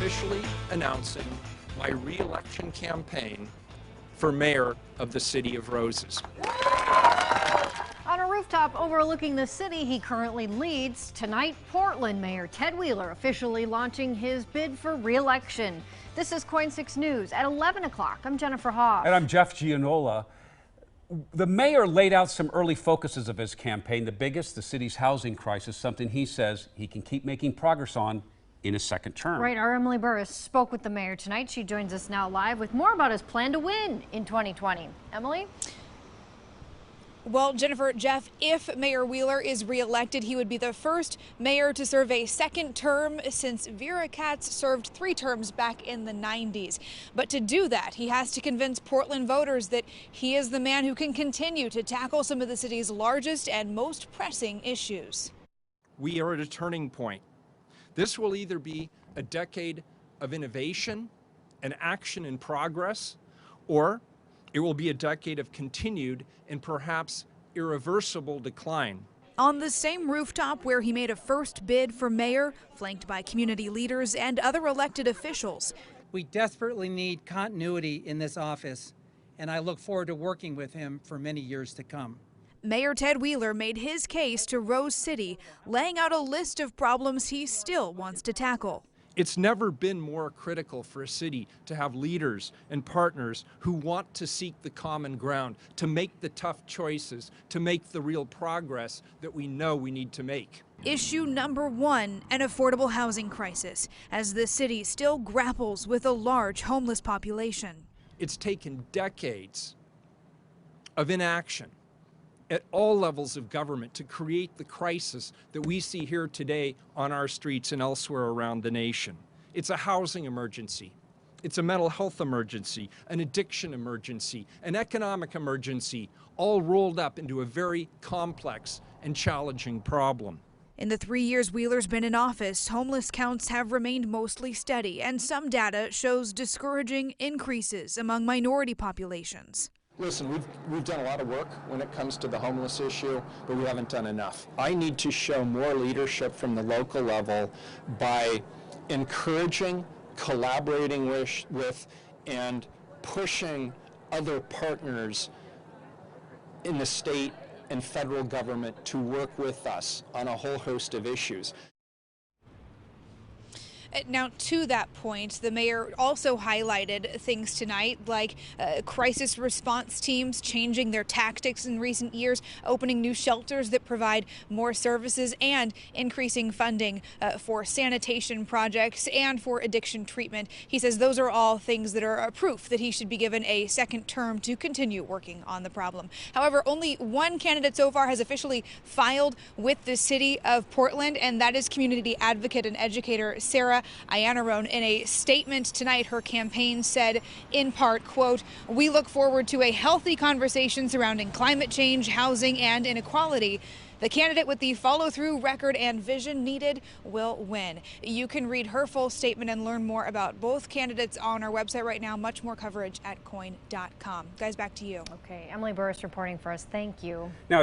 officially announcing my re-election campaign for mayor of the City of Roses. On a rooftop overlooking the city he currently leads, tonight Portland Mayor Ted Wheeler officially launching his bid for re-election. This is KOIN 6 News at 11 o'clock. I'm Jennifer Hoff. And I'm Jeff Gianola. The mayor laid out some early focuses of his campaign. The biggest, the city's housing crisis, something he says he can keep making progress on in his second term. Right, our Emily Burris spoke with the mayor tonight. She joins us now live with more about his plan to win in 2020. Emily? Well, Jennifer, Jeff, if Mayor Wheeler is reelected, he would be the first mayor to serve a second term since Vera Katz served 3 terms back in the 90s. But to do that, he has to convince Portland voters that he is the man who can continue to tackle some of the city's largest and most pressing issues. We are at a turning point. This will either be a decade of innovation and action and progress, or it will be a decade of continued and perhaps irreversible decline. On the same rooftop where he made a first bid for mayor, flanked by community leaders and other elected officials. We desperately need continuity in this office, and I look forward to working with him for many years to come. Mayor Ted Wheeler made his case to Rose City, laying out a list of problems he still wants to tackle. It's never been more critical for a city to have leaders and partners who want to seek the common ground, to make the tough choices, to make the real progress that we know we need to make. Issue number 1, an affordable housing crisis, as the city still grapples with a large homeless population. It's taken decades of inaction at all levels of government to create the crisis that we see here today on our streets and elsewhere around the nation. It's a housing emergency. It's a mental health emergency, an addiction emergency, an economic emergency, all rolled up into a very complex and challenging problem. In the 3 years Wheeler's been in office, homeless counts have remained mostly steady, and some data shows discouraging increases among minority populations. Listen, we've done a lot of work when it comes to the homeless issue, but we haven't done enough. I need to show more leadership from the local level by encouraging, collaborating with and pushing other partners in the state and federal government to work with us on a whole host of issues. Now, to that point, the mayor also highlighted things tonight like crisis response teams changing their tactics in recent years, opening new shelters that provide more services, and increasing funding for sanitation projects and for addiction treatment. He says those are all things that are proof that he should be given a second term to continue working on the problem. However, only one candidate so far has officially filed with the city of Portland, and that is community advocate and educator Sarah Iannarone. In a statement tonight, her campaign said, in part, quote, "We look forward to a healthy conversation surrounding climate change, housing, and inequality. The candidate with the follow-through record and vision needed will win." You can read her full statement and learn more about both candidates on our website right now. Much more coverage at KOIN.com. Guys, back to you. Okay, Emily Burris reporting for us. Thank you. Now,